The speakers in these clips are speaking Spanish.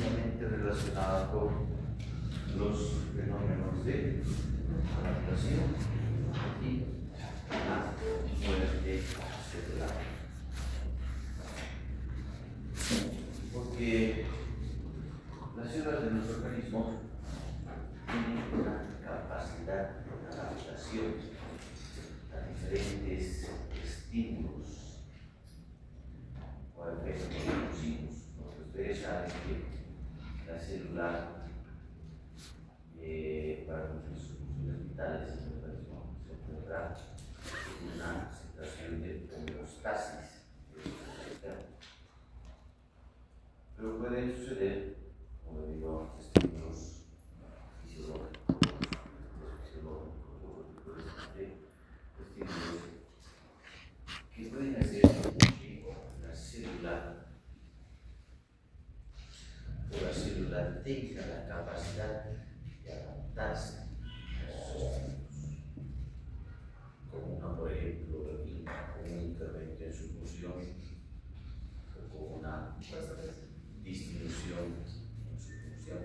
íntimamente relacionada con los fenómenos de adaptación y la muerte celular. Porque las células de nuestro organismo tienen una capacidad de adaptación a diferentes estímulos o efectos nocivos. Porque ustedes saben que la célula, para muchas funciones vitales en el organismo, se encuentra en una situación de homeostasis. Pero puede suceder, como digo, estímulos fisiológicos, estímulos que pueden hacer que la célula tenga la capacidad de adaptarse a esos estímulos, como una, por ejemplo, un incremento en su función o como una disminución en su función.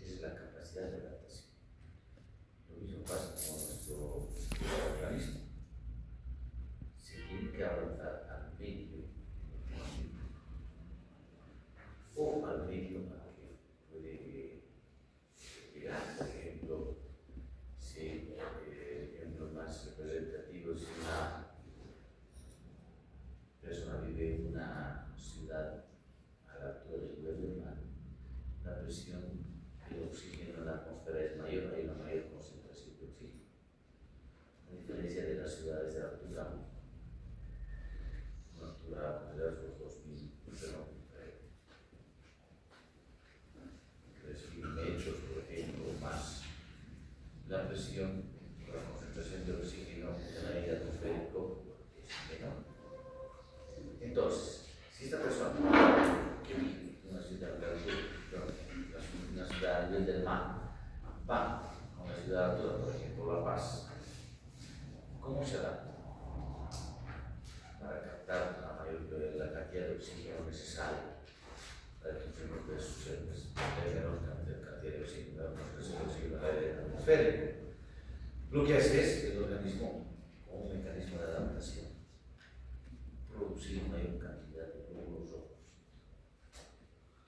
Es la capacidad de adaptación. Lo mismo pasa con nuestro organismo. Se tiene que adaptar al medio o al medio al que puede llegar. Por ejemplo, si ejemplos más representativos, si una persona vive en una ciudad a la altura del nivel del mar, la presión de oxígeno en la atmósfera es mayor, hay una mayor concentración de oxígeno. A diferencia de las ciudades de altura, una altura de los 2000, pero 3000 metros, por ejemplo, más, la presión, la concentración de oxígeno en el aire atmosférico es menor. Entonces, si esta persona que vive en una ciudad de altura, una ciudad a nivel del mar, va a una ciudad de altura, por ejemplo, La Paz, ¿cómo se adapta? Para captar la cantidad de oxígeno necesaria para que tenga que suceder, hay menor cantidad de oxígeno, en el aire atmosférico. Lo que hace es el organismo, como un mecanismo de adaptación, producir mayor cantidad de glóbulos rojos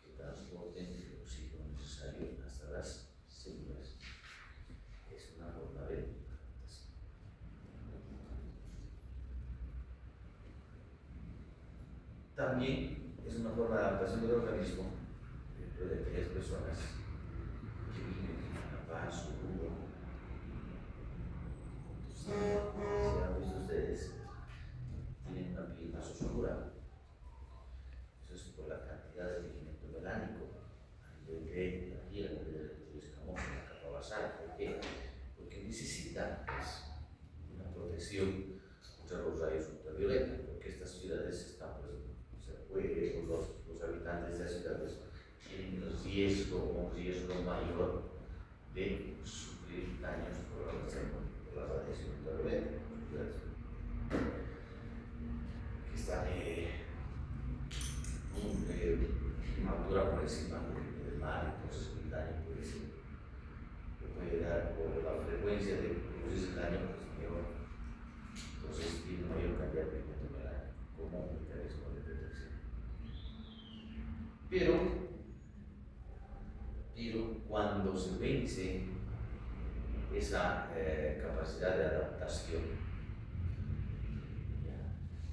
que transporten el oxígeno necesario hasta las células. Es una forma de adaptación. También es una forma de adaptación del organismo dentro de aquellas personas que viven en La Paz o Cuba. Si han visto ustedes, tienen una piel más oscura. Eso es por la cantidad de pigmento melánico a nivel de la piel, a nivel del tejido escamoso, en la capa basal. ¿Por qué? Porque necesita una protección contra los rayos ultravioletas, porque estas ciudades están, los habitantes de las ciudades tienen un riesgo mayor de sufrir daños por la radiación ultravioleta. Que están una altura por encima del mar, entonces el daño puede dar por la frecuencia de producir el daño, pues peor. Entonces tiene mayor cantidad de pigmento melánico como un mecanismo de protección. Pero cuando se vence esa capacidad de adaptación,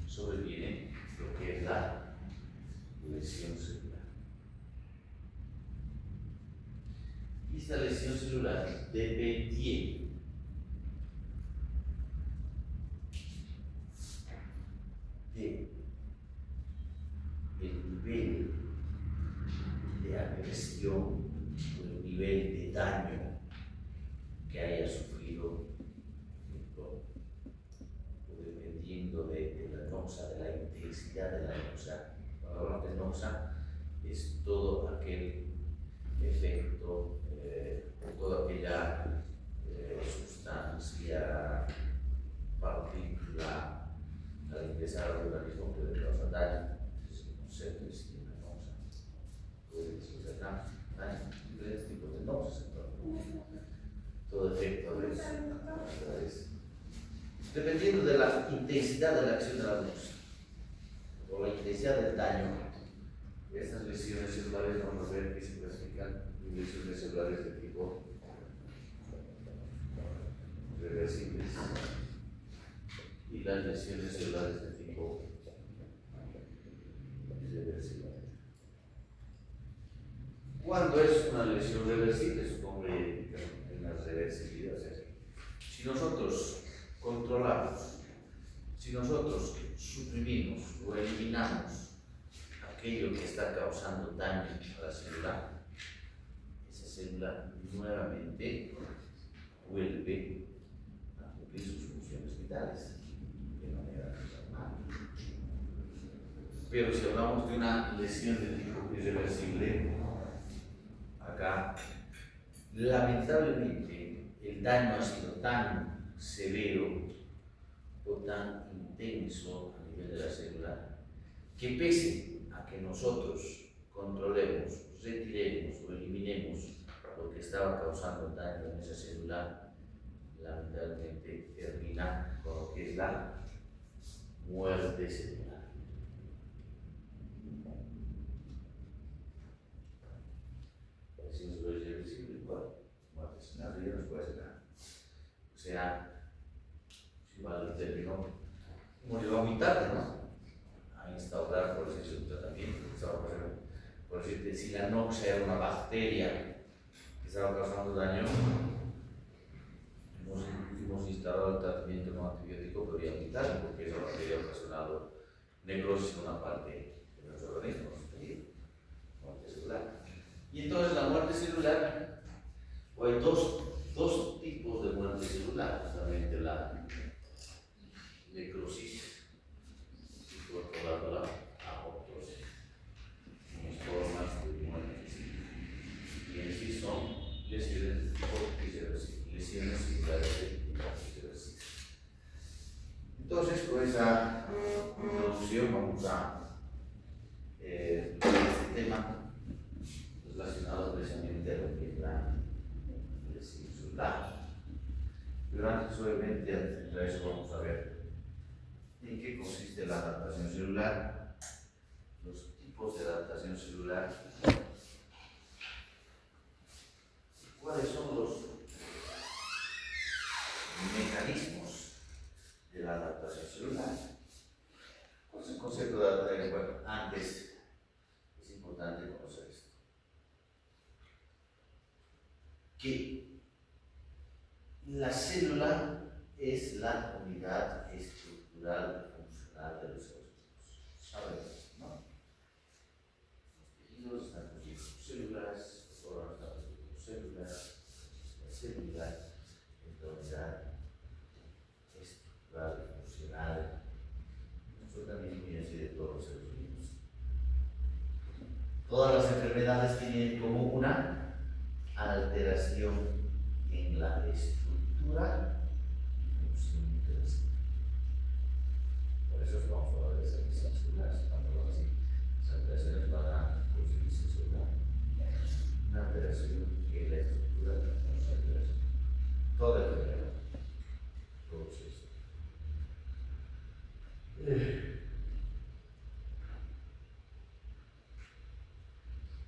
sobreviene lo que es la lesión celular. Y esta lesión celular depende del nivel de agresión o el nivel de daño que haya sufrido, o dependiendo de la noxa, de la intensidad de la noxa. Cuando hablamos de noxa, es todo aquel efecto, toda aquella sustancia, partícula, al ingresar al organismo puede causar daño. Ese es el concepto dependiendo de la intensidad de la acción de la luz o la intensidad del daño, estas lesiones celulares vamos a ver que se clasifican en lesiones celulares de tipo reversibles y las lesiones celulares de tipo irreversible. ¿Cuándo es una lesión reversible? Supongo en la reversibilidad. O sea, si nosotros controlamos, si nosotros suprimimos o eliminamos aquello que está causando daño a la célula, esa célula nuevamente vuelve a cumplir sus funciones vitales de manera normal. Pero si hablamos de una lesión de tipo irreversible, acá lamentablemente el daño ha sido tan severo o tan intenso a nivel de la célula que pese a que nosotros controlemos, retiremos o eliminemos lo que estaba causando daño en esa célula, lamentablemente termina con lo que es la muerte celular. Si no es irreversible, igual, muerte celular ya no se puede hacer nada. O sea, si vale el término, hemos llegado muy tarde, ¿no? A instaurar, por decirse, un tratamiento. Por decirte, si la noxia era una bacteria que estaba causando daño, hemos instaurado el tratamiento no antibiótico, pero ya muy tarde, porque esa bacteria ha ocasionado necrosis en una parte de nuestro organismo, muerte celular. Y entonces la muerte celular, o hay dos tipos de muerte celular, justamente la necrosis y por otro lado la apoptosis. Dos formas de muerte celular. Y en sí son lesiones de tipo irreversible, lesiones celulares de tipo irreversible. Entonces, con esa introducción vamos a este tema relacionado precisamente a lo que es la lesión celular. Pero antes, obviamente, de eso vamos a ver en qué consiste la adaptación celular, los tipos de adaptación celular, cuáles son los mecanismos de la adaptación celular. ¿Cuál es el concepto de adaptación? Bueno, antes es importante conocer esto. Que la célula es la unidad estructural y funcional de los seres vivos. Sabemos, ¿no? Los tejidos están constituidos por células, los órganos están constituidos por células. La célula es la unidad estructural y funcional de nuestro organismo y así de todos los seres vivos. Todas las enfermedades tienen como una alteración en la estructura y función de la célula. Por eso vamos a hablar de esas lesiones celulares. Cuando hablamos así, esas alteraciones van a producirse celular. Una alteración en la estructura y la función de la célula. Toda la enfermedad produce eso.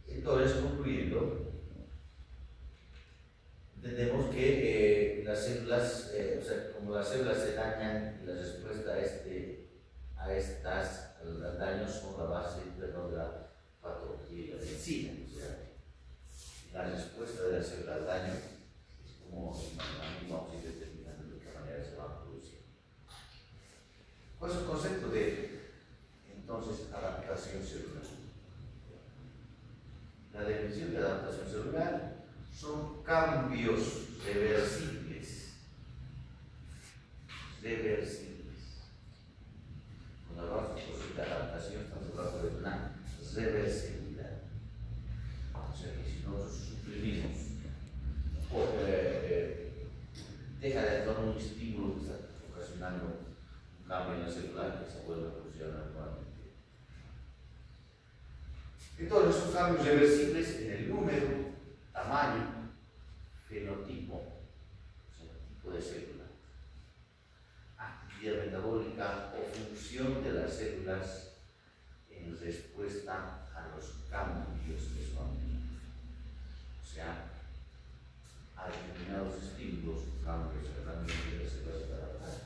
Entonces, concluyendo, entendemos que las células, o sea, como las células se dañan y la respuesta al daño son la base de la patología y la medicina. O sea, la respuesta de la célula al daño es como vamos a ir determinando de qué manera se va a producir. ¿Cuál es el concepto de entonces adaptación celular? La definición de adaptación celular son cambios reversibles. Cuando hablamos de adaptación, estamos hablando de una reversibilidad. O sea que si nosotros suprimimos o deja de actuar un estímulo que está ocasionando un cambio en la célula que se vuelve a funcionar normalmente. Entonces, son cambios reversibles en el número, tamaño, fenotipo, o sea, tipo de célula, respuesta a los cambios que son, o sea, a determinados estímulos, cambios en el ambiente de las células de la base.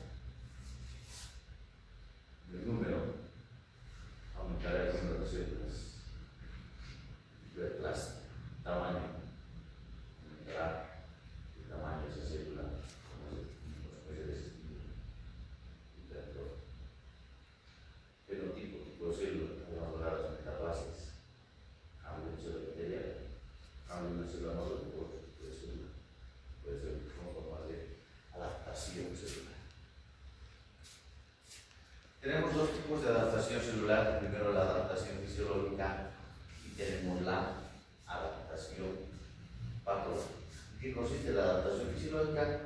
El número aumentará el número de células, hiperplasia, tamaño, aumentará el tamaño de esa célula como consecuencia de ese estímulo, hipertrofia. Fenotipo, tipo de célula, vamos a hablar de las metaplasias, cambio de célula bacteriana, cambio de una célula más de otro tipo de célula, puede ser una forma de adaptación celular. Tenemos dos tipos de adaptación celular. Primero la adaptación fisiológica y tenemos la adaptación patológica. ¿En qué consiste la adaptación fisiológica?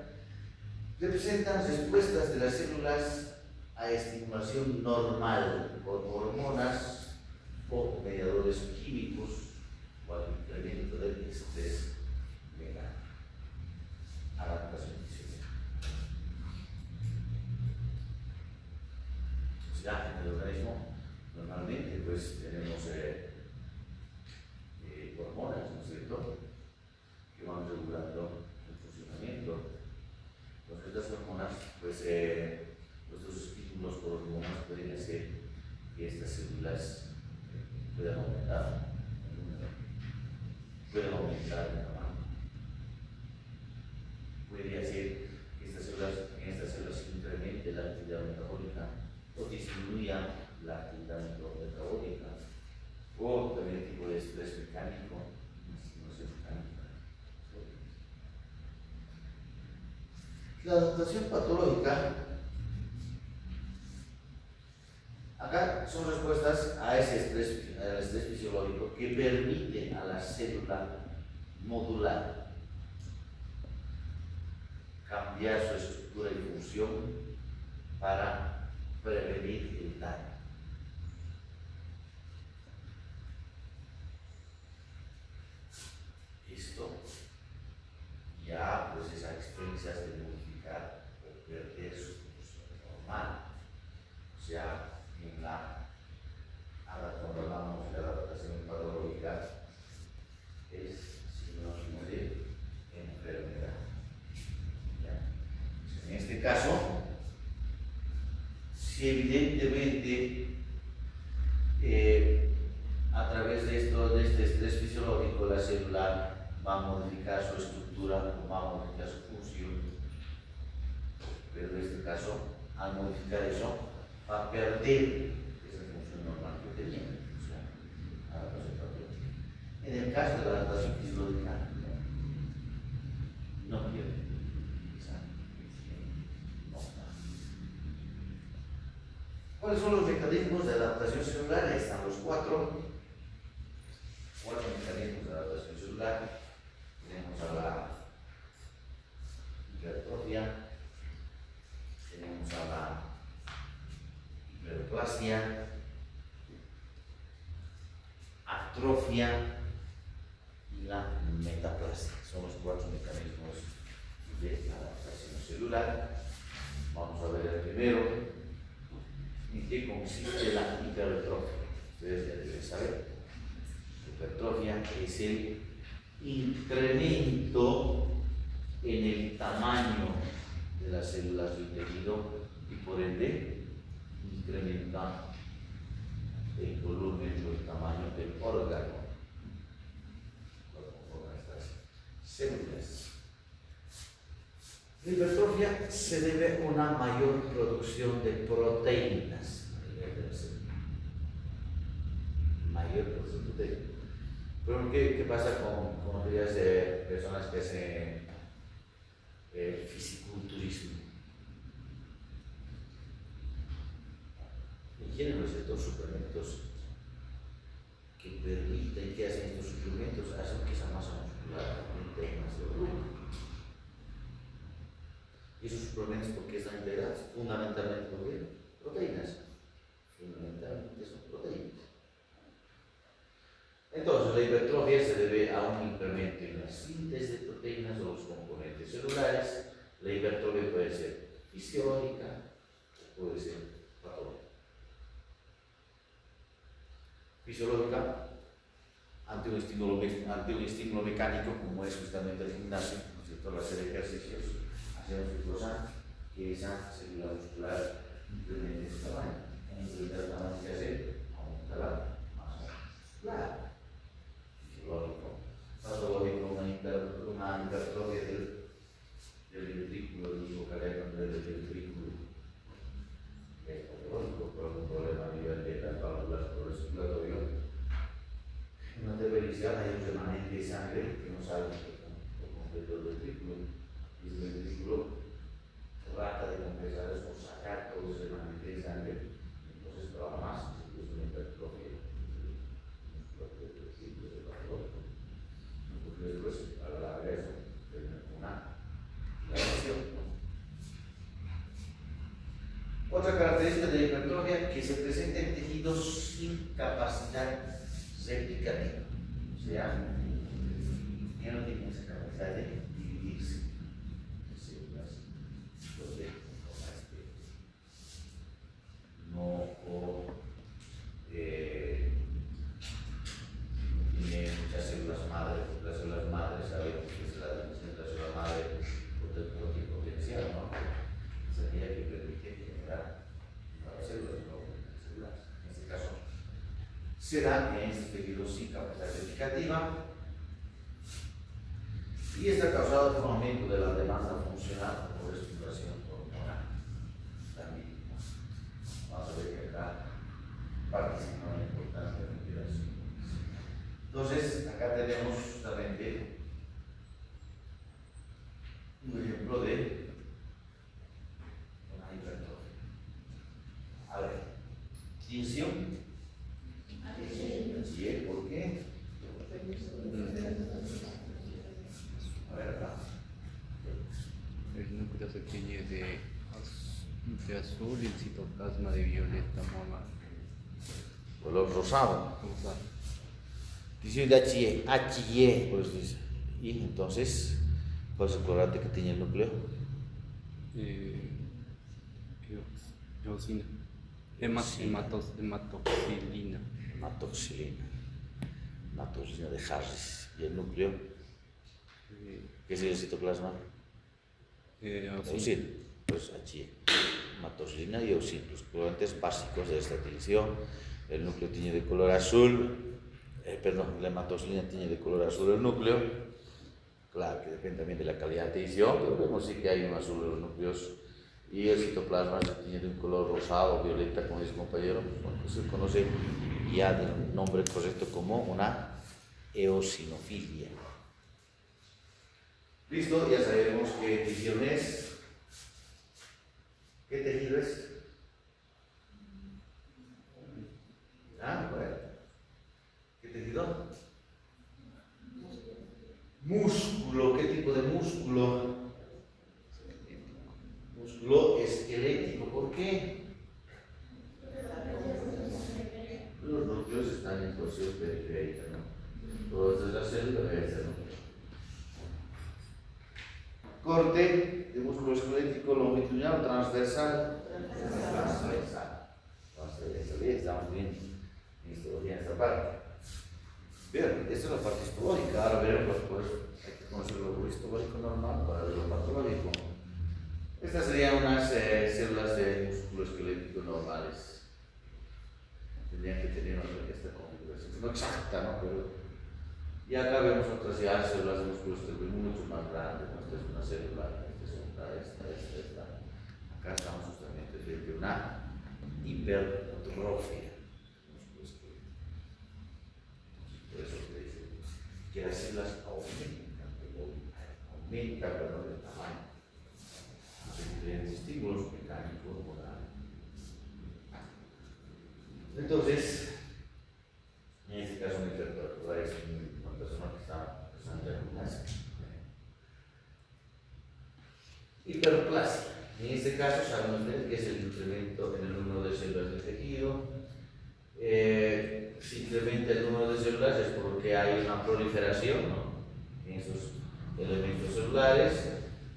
Representan respuestas de las células a estimulación normal con hormonas o mediadores químicos o al incremento del estrés mecánico. Adaptación fisiológica. Ya en el organismo normalmente pues tenemos hormonas, ¿no es cierto?, que van regulando el funcionamiento. Entonces estas hormonas, pues nuestros estímulos por hormonas pueden hacer que estas células puedan aumentar el número, puedan aumentar el tamaño. Puede hacer que en estas células se incremente la actividad metabólica o disminuya la actividad metabólica, o también el tipo de estrés mecánico, una estimulación mecánica. La adaptación patológica, acá son respuestas a ese estrés fisiológico que permite a la célula modular, cambiar su estructura y función para prevenir el daño. Esto ya pues es a experiencias de modificar o perder su función normal. O sea, cuando hablamos de adaptación patológica, es sinónimo de enfermedad. ¿Ya? En este caso, si evidentemente a través de este estrés fisiológico la célula va a modificar su estructura o va a modificar su función, pero en este caso, al modificar eso, va a perder esa función normal que tenía, o sea, adaptación patológica. En el caso de la adaptación fisiológica, no pierde esa función normal. ¿Cuáles son los mecanismos de adaptación celular? Ahí están los cuatro mecanismos de adaptación celular. Tenemos a la hipertrofia, tenemos a la hiperplasia, atrofia y la metaplasia. Son los cuatro mecanismos de adaptación celular. Vamos a ver el primero. ¿En qué consiste la hipertrofia? Ustedes ya deben saber. La hipertrofia es el incremento en el tamaño de las células del tejido y por ende incrementa el volumen o el tamaño del órgano conforme a estas células. La hipertrofia se debe a una mayor producción de proteínas a nivel de la célula. Mayor producción de proteínas. Pero ¿qué pasa con aquellas personas que hacen fisiculturismo? Y tienen ciertos suplementos que permiten que hacen estos suplementos, hacen que esa masa muscular aumente más de volumen. Y esos suplementos, ¿por qué están integrados? Fundamentalmente, ¿por qué? Proteínas. Fundamentalmente son proteínas. Entonces, la hipertrofia se debe a un incremento en la síntesis de proteínas o los componentes celulares. La hipertrofia puede ser fisiológica o puede ser patológica. fisiológica ante un estímulo mecánico como es justamente el gimnasio, ¿no es cierto? Hacer ejercicios, hacemos glucosa, que esa célula muscular incremente su tamaño. Incrementa el tamaño que hace, aumenta la masa muscular, fisiológico, patológico, una hipertrofia del ventrículo, del uso cardíaco del ventrículo, que es patológico por algún problema a nivel de las válvulas respiratorio. Una debilidad, hay un remanente de sangre que no sale por completo del ventrículo, y ese ventrículo trata de compensar eso, sacar todo ese remanente de sangre, entonces trabaja más, incluso una hipertrofia del ventrículo del patológico. Porque después, a la larga, eso termina con una dilatación. Otra característica de la hipertrofia que se presenta en tejidos sin capacidad replicativa, o sea, que no tienen esa capacidad de dividirse en células, donde tiene muchas células madre, porque las células madres sabemos que es la célula madre potencial, ¿no? Es aquella que permite generar nuevas células, en este caso se da en estos tejidos sin capacidad replicativa y está causado por un aumento de la demanda funcional por estimulación hormonal. También vamos a ver que acá participa una importante regulación. Entonces, acá tenemos justamente un ejemplo de una hipertrofia. A ver, tinción. ¿Sí? ¿Por qué? A ver acá. El núcleo se tiñe de azul y el citoplasma de violeta mamá. Color rosado. Rosado. Dice de HE, pues dice. Y entonces, ¿cuál es el colorante que tiene el núcleo? Eosina. Hematoxilina. Hematoxilina de Harris. ¿Y el núcleo? ¿Qué es el citoplasma? Eosina. Pues HE. Hematoxilina y eosina, los colorantes básicos de esta tinción. El núcleo tiñe de color azul. La hematoxilina tiñe de color azul el núcleo. Claro que depende también de la calidad de tinción, pero vemos sí que hay un azul en los núcleos. Y el citoplasma se tiñe de un color rosado o violeta, como dice el compañero, que se conoce ya del nombre correcto como una eosinofilia. Listo, ya sabemos qué tinción es. ¿Qué tejido es? Bueno. ¿Qué tejido? Músculo. ¿Qué tipo de músculo? Músculo esquelético. ¿Por qué? Los núcleos están en posición periférica, ¿no? Todas las células deben ser núcleos. Corte de músculo esquelético longitudinal, transversal. Bien, estamos bien en histología en esta parte. Bien, esta es la parte histológica. Ahora veremos, pues, hay que conocer lo histológico normal para ver lo patológico. Estas serían unas células de músculo esquelético normales. Tendrían que tener esta configuración, no exacta, ¿no? Pero, y acá vemos otras ya células de músculo esquelético mucho más grandes. ¿No? Esta es una célula, esta. Acá estamos justamente frente a una hipertrofia. Por eso te dice que las células aumentan el tamaño. Diferentes estímulos mecánicos, hormonales. Entonces, en este caso, una hipertrofia es una persona que está empezando a gimnasia. Hiperplasia. En este caso, sabemos que es el incremento en el número de células del tejido. Si incrementa el número de células es porque hay una proliferación, ¿no? En esos elementos celulares.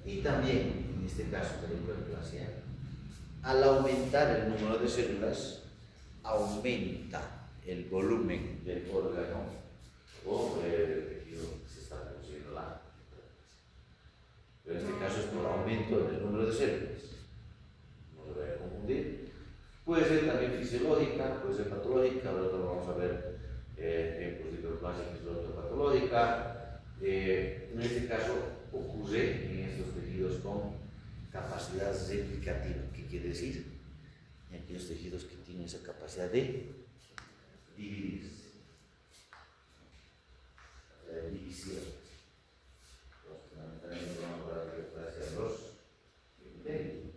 Y también, en este caso de la hiperplasia, al aumentar el número de células, aumenta el volumen. del órgano o del tejido que se está produciendo la. Pero en este caso es por aumento del número de células. No se vaya a confundir. Puede ser también fisiológica, puede ser patológica, ahora vamos a ver ejemplos de hiperplasia fisiológica patológica. En este caso ocurre en estos tejidos con capacidad replicativa. ¿Qué quiere decir? En aquellos tejidos que tienen esa capacidad de dividirse, de división. Entonces, fundamentalmente vamos a hablar de hiperplasia de los epitelios.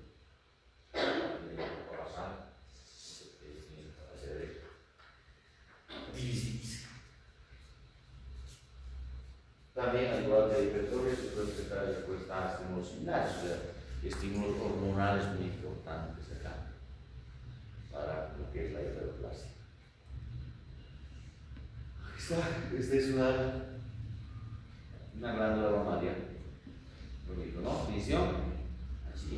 También, al igual que la hipertrofia, se puede presentar respuesta a estímulos similares, o sea, estímulos hormonales muy importantes acá para lo que es la hiperplasia. Esta es una glándula mamaria. Bonito, ¿no? División. Allí.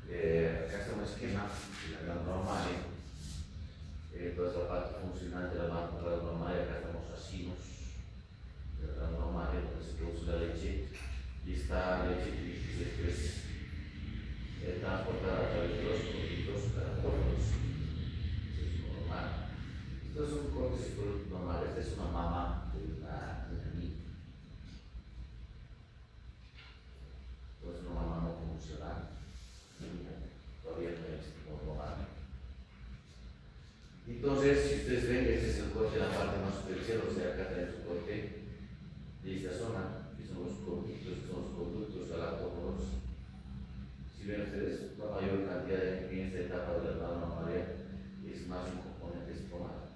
Acá está un esquema de la glándula mamaria. Toda esa parte funcional de la glándula mamaria, acá estamos asinos de la glándula mamaria, donde se produce la leche, y esta leche que es transportada a través de los conductos caratógenos. Eso es normal. Estos son cortes normales. Esta es una mama de una niña. Entonces, una mama no funcional. Todavía no hay estímulo normal. Entonces, si ustedes ven, este es el corte de la parte más superficial, o sea, acá tenemos un corte de esta zona, que son los conductos galácticos. Si ven ustedes, la mayor cantidad en esta etapa de la glándula mamaria es más un componente estomal.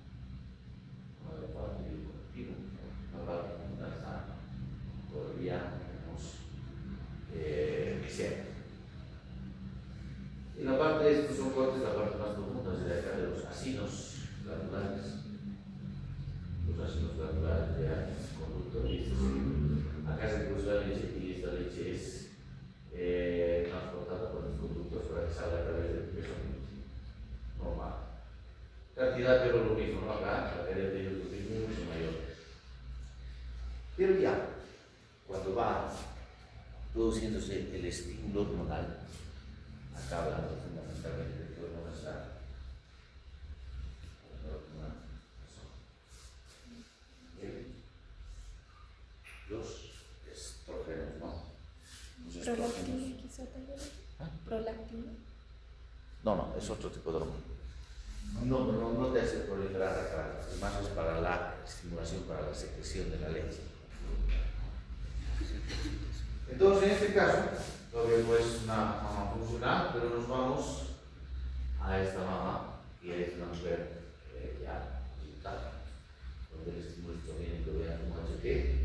Una parte del conectivo, una parte fundamental, todavía tenemos visceral. Y la parte de estos son cortes, la parte más profunda, es de acá de los asinos glandulares. Los asinos glandulares de conducto de este. Acá se produce la leche y esta leche es transportada por los conductos para que salga a través del peso normal. Cantidad, pero lo mismo, ¿no? Acá la cantidad de ellos es mucho mayor. Pero ya, cuando va produciéndose el estímulo hormonal, acá hablando fundamentalmente de hormonas los estrógenos, ¿no? Los ¿Prolactina quizá también? ¿Ah? ¿Prolactina? No, es otro tipo de hormona. No te hace proliferar acá, además es para la estimulación, para la secreción de la leche. Entonces, en este caso, todavía no es una mama funcional, pero nos vamos a esta mama, que es una mujer ya adulta, donde el estímulo estrogénico de HT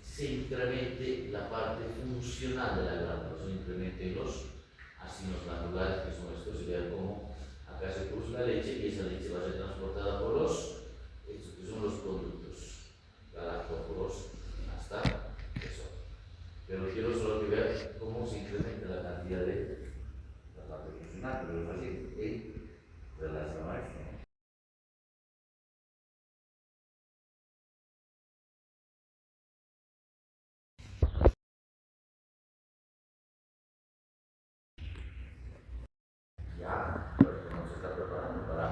se incremente la parte funcional de la glándula, se incrementen los asinos glandulares, que son estos, y vean cómo acá se produce la leche y esa leche va a ser transportada por estos que son los conductos galácticos hasta eso. Pero quiero solo que vean cómo se incrementa la cantidad de la parte funcional, pero es fácil en relación a esto. Ya, no se está preparando para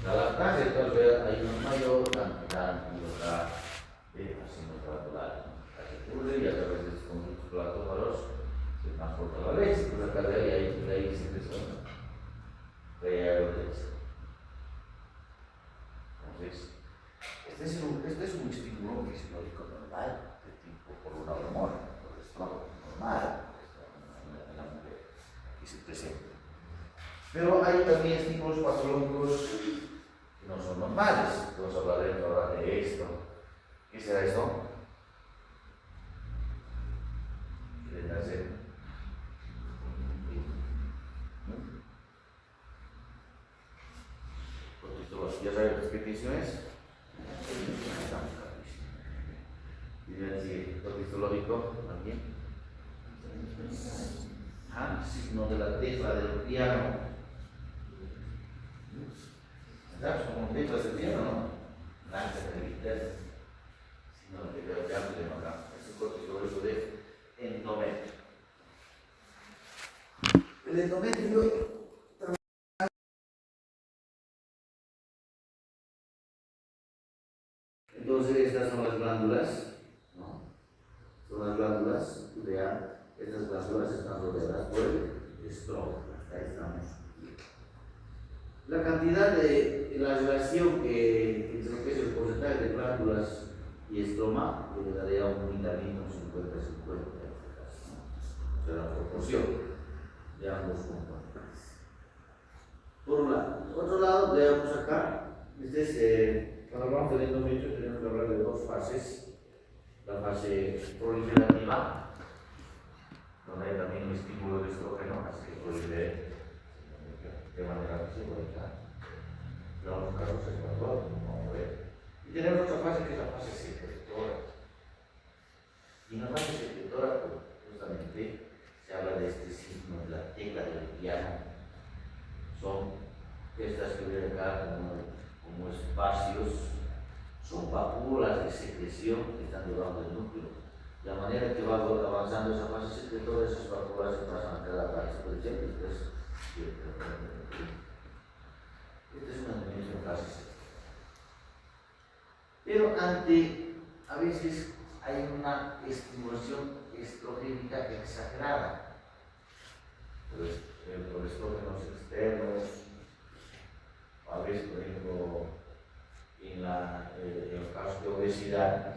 la lactancia, entonces hay una mayor cantidad de asinos glandulares. Aquí ocurre y a través de estos conductos platómaros se transporta la leche, pues acá de ahí se presiona, de ahí hay leche. Entonces, este es un estímulo fisiológico normal, de tipo por una hormona, por el estrógeno normal, en la mujer, que se presenta. Pero hay también estímulos patológicos que no son normales. Entonces hablaremos ahora de esto. ¿Qué será esto? ¿Qué debe hacer? ¿Ya saben qué petición es? Y el corte histológico también. Signo de la tecla del piano. ¿Sabes cómo te digo ese tiempo, no? Nada de militar, sino que veo que antes de acá. Es un cortisol de endometrio. El endometrio. Entonces, estas son las glándulas, ¿no? Son las glándulas, vean, estas glándulas están rodeadas por el estrógeno. Ahí estamos. La cantidad de la relación que entre lo que es el porcentaje de glándulas y estroma le daría un vitalismo 50-50 en este caso, ¿no? O sea, la proporción de ambos componentes. Por un lado. Por otro lado, veamos acá, cuando hablamos del endometrio tenemos que hablar de dos fases. La fase proliferativa, donde hay también un estímulo de estrógeno, así que prolifere de manera psicológica. Vamos a buscar los espectadores, vamos a ver. Y tenemos otra fase que es la fase secretora. Y en la fase secretora, pues, justamente, se habla de este signo de la tecla del piano. Son estas que ven acá como espacios, son vacuolas de secreción que están debajo del núcleo. De la manera que va avanzando esa fase secretora, esas vacuolas se pasan a cada parte. Por ejemplo, esta es una dimensión fase secretora. Pero a veces hay una estimulación estrogénica exagerada. Por estrógenos externos, a veces, por ejemplo, en el caso de obesidad,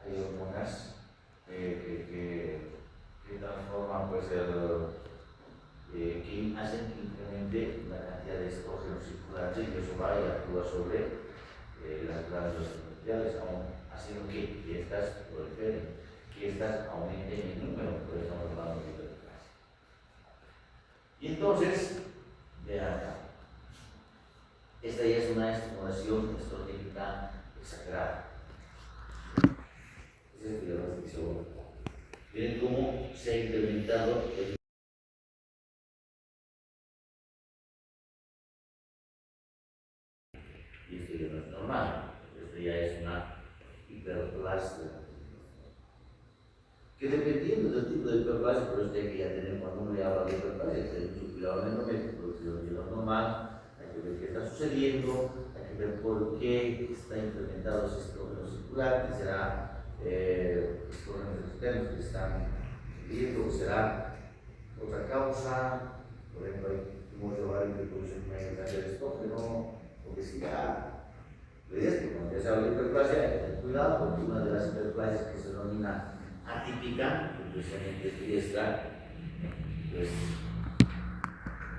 hay hormonas que transforman, pues, que hacen que incremente la cantidad de estrógeno circulante y eso va y actúa sobre las glándulas endometriales, haciendo que estas proliferen, que estas aumenten en número, por eso estamos hablando de hiperplasia. Y entonces, vean acá, esta ya es una estimulación estrogénica exagerada. Esa es la restricción. Miren cómo se ha incrementado el y esto ya no es normal, esto ya es una hiperplasia. Que dependiendo del tipo de hiperplasia, pero este que ya tenemos, cuando uno le habla de hiperplasia, tenemos un cuidado en el momento, porque si lo normal, hay que ver qué está sucediendo, hay que ver por qué está incrementado ese estrógeno circular, que será estrógenos externos que están subiendo, o será otra causa, por ejemplo, hay tumores ovarios que producen una cantidad de estrógeno, obesidad. La idea es que cuando ya se habla de hiperplasia hay que tener cuidado, porque una de las hiperplasias que se denomina atípica, que precisamente fiesta, pues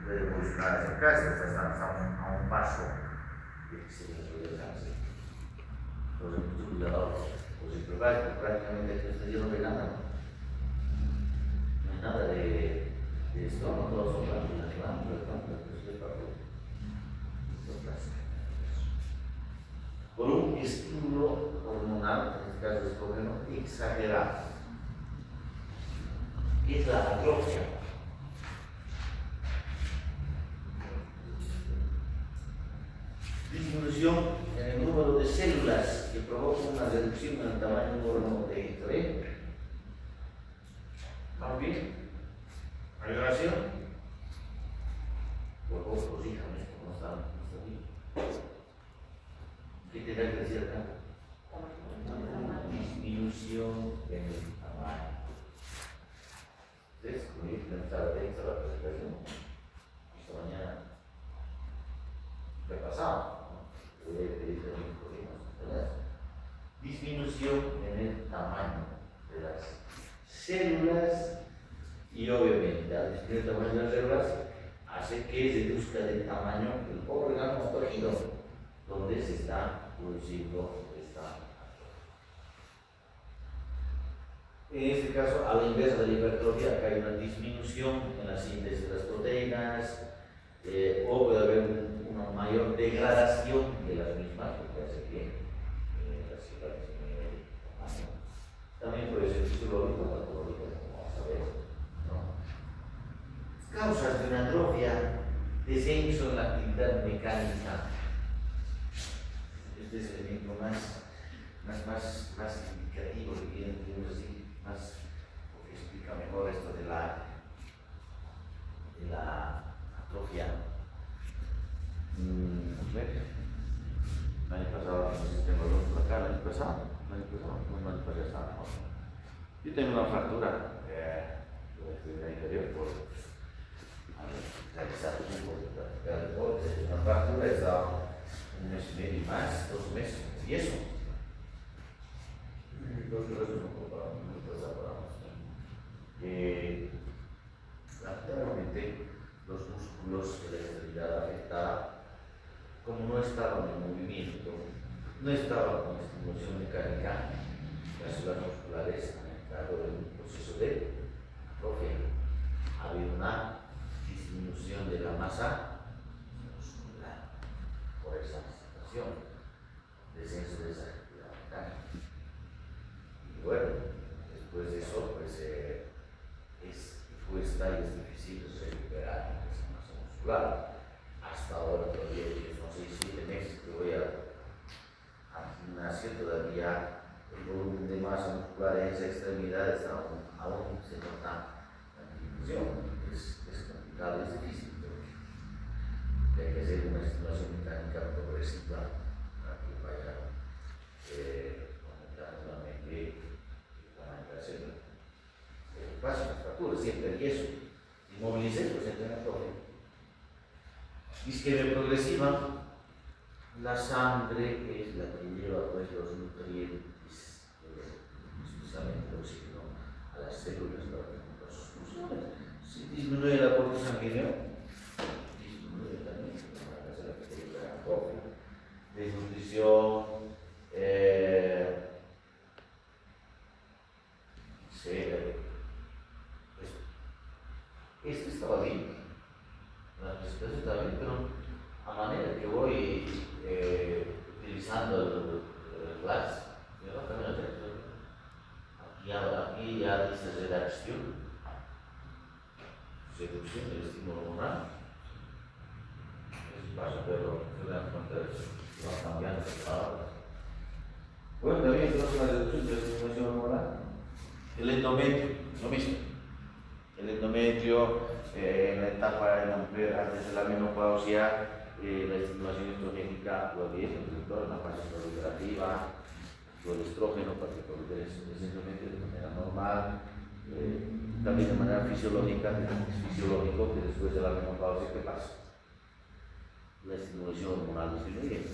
puede evolucionar hacia cáncer, estamos a un paso de que se resuelva el cáncer. Entonces, mucho cuidado, pues hiperplasia, prácticamente aquí usted ya no ve nada, no hay nada de estómago, todos son glándulas, pues es para por un estímulo hormonal, en este caso estrógeno, exagerado, que es la atrofia. Disminución en el número de células que provoca una reducción en el tamaño del órgano de ¿ve? ¿Vamos bien? ¿Hay oración? Por favor, corríjame esto, no está bien. ¿Qué tendrá que decir acá? Disminución en el tamaño. ¿Ustedes conocen la presentación? Esta mañana. ¿Qué ha pasado? Disminución en el tamaño de las células y obviamente al disminuir el tamaño de las células hace que reduzca de tamaño el órgano tejido donde se está produciendo esta. En este caso, a la inversa de la hipertrofia, acá hay una disminución en la síntesis de las proteínas, o puede haber una mayor degradación de las mismas, porque hace que las células disminuyan de tamaño. También puede ser fisiológico o patológico, como vamos a ver, ¿no? Causas de una atrofia, descenso en la actividad actividad mecánica. Este es el ejemplo más indicativo que quiero decir, más, porque explica mejor esto de la atrofia. El año pasado, no sé si tengo el acá, el año pasado estaba mejor. Yo tengo una fractura en el interior por realizar un practicar deporte. Una fractura he estado 1 mes y medio más, 2 meses, y eso. Entonces, eso no puedo separar. Lamentablemente, los músculos de la extremidad afectada, como no estaban en movimiento, no estaban con estimulación mecánica, las células musculares han entrado en un proceso de atrofia. Ha habido una disminución de la masa muscular por esa situación, descenso de esa actividad mecánica. Y bueno, después de eso, pues cuesta y es difícil recuperar esa masa muscular. Hasta ahora todavía, no sé, 7 meses que voy al gimnasio, todavía el volumen de masa muscular en esa extremidad está aún se nota la disminución. Es complicado, es difícil, porque hay que hacer una estimulación mecánica progresiva para que vaya aumentando nuevamente la célula. Pasa las fracturas, siempre el yeso. Inmovilicé, pues entra en atrofia. Isquemia progresiva, la sangre, que es la que lleva pues, los nutrientes, especialmente el oxígeno, a las células para cumplir sus funciones. Si disminuye el aporte sanguíneo, disminuye también la célula que lleva la atrofia. Desnutrición, este estaba bien, la respiración estaba bien, pero a manera que voy utilizando el gas, aquí ya dice reducción del estímulo hormonal. Eso pasa, pero se dan cuenta de eso, va cambiando las palabras. Bueno, también tenemos una reducción de la estimulación hormonal. El endometrio, lo mismo. El endometrio, en la etapa de la mujer antes de la menopausia, la estimulación estrogénica lo bien, en la fase proliferativa, el estrógeno para que prolifere ese endometrio de manera normal, también de manera fisiológica, es fisiológico que después de la menopausia, ¿qué pasa? La estimulación hormonal disminuye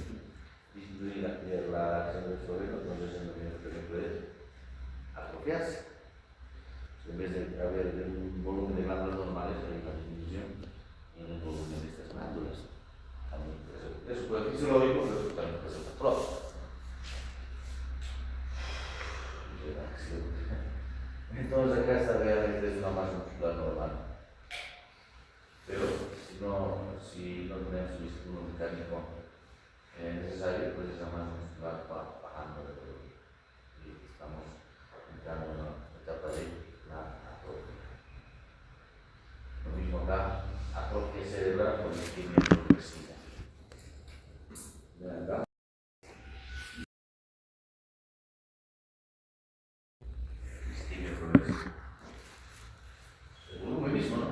la actividad de la acción del estrógeno, entonces el endometrio puede atrofiarse. En vez de haber un volumen de glándulas normales, hay una disminución en el volumen de estas glándulas. Eso puede ser fisiológico, pero eso también puede ser patológico. Entonces acá está realmente es una masa muscular normal. Pero si no tenemos un estímulo mecánico necesario, pues esa masa muscular va bajando y estamos entrando en una etapa de la atrofia. Lo mismo acá, atrofia cerebral con isquemia progresiva. ¿Verdad? Isquemia progresiva. El volumen mismo, ¿no?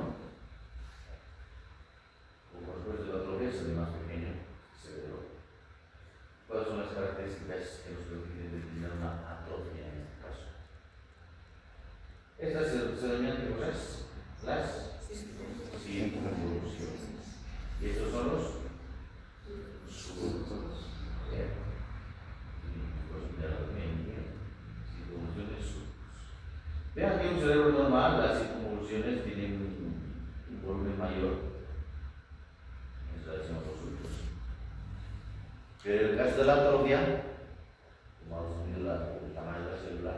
Como después de la atrofia se ve más pequeño el cerebro. ¿Cuáles son las características que nos permiten determinar una atrofia en este caso? Estas se denominan cosas, las circunvoluciones. Y estos son los surcos. Circunvoluciones surcos. Vean que un cerebro normal, las circunvoluciones tienen un volumen mayor en relación a los surcos. Pero en el caso de la atrofia, como vamos a ver el tamaño de la célula,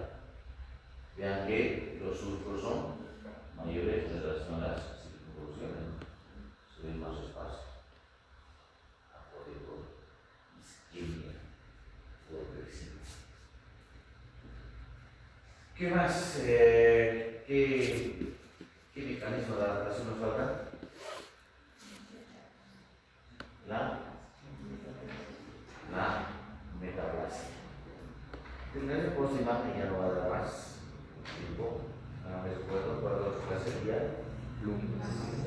vean que los surcos son mayores en relación a las circunvoluciones, se ven más espacio. Apoyo isquemia progresiva. ¿Qué más? ¿Qué mecanismo de adaptación nos falta? la metaplasia. Primero por esta imagen ya no va a dar más tiempo. Me recuerdo para la otra clase ya.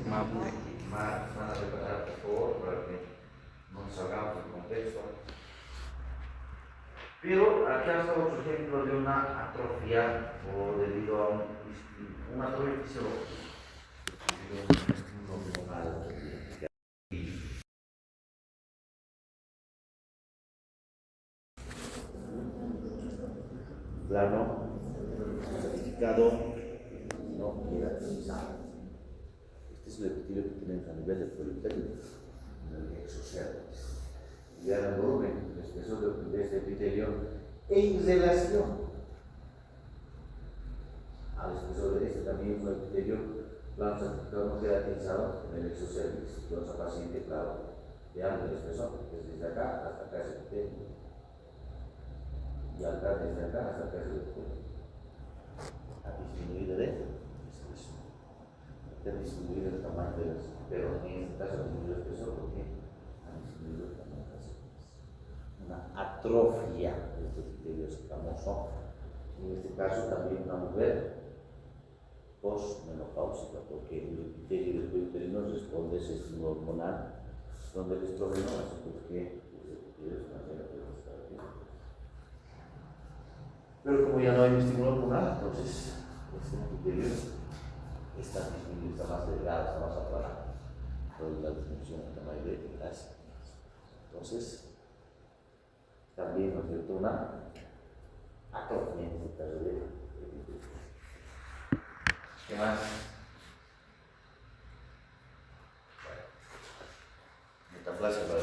Maple. Más van a preparar por favor para que no nos salgamos del contexto. Pero acá está otro ejemplo de una atrofia o debido a una atrofia fisiológica. Plano certificado no queratinizado. Este es el epitelio que tenemos a nivel del poliuretano, en el exocervix. Y ahora el volumen, el espesor de este epitelio en relación al espesor de este también un epitelio plano certificado no queratinizado en el exocervix. Entonces, paciente, claro, veamos el espesor, desde acá hasta acá ese epitelio. Y acá, desde acá hasta acá ese epitelio. Ha disminuido de espesor. Ha disminuido el tamaño de las, pero en este caso ha disminuido el espesor porque ha disminuido el tamaño de las células. Una atrofia de este epitelio escamoso. En este caso también una mujer postmenopáusica, porque el epitelio del cuello uterino responde a ese estímulo hormonal, donde el estrógeno hace que el epitelio se mantenga descargado. Pero como ya no hay un estímulo hormonal, entonces este epitelio está disminuido, está más delgado, está más aplanado. Por la disminución del tamaño de las células. Entonces, también nos dio una atrofia en este caso de epitelio. ¿Qué más? Metaplasia para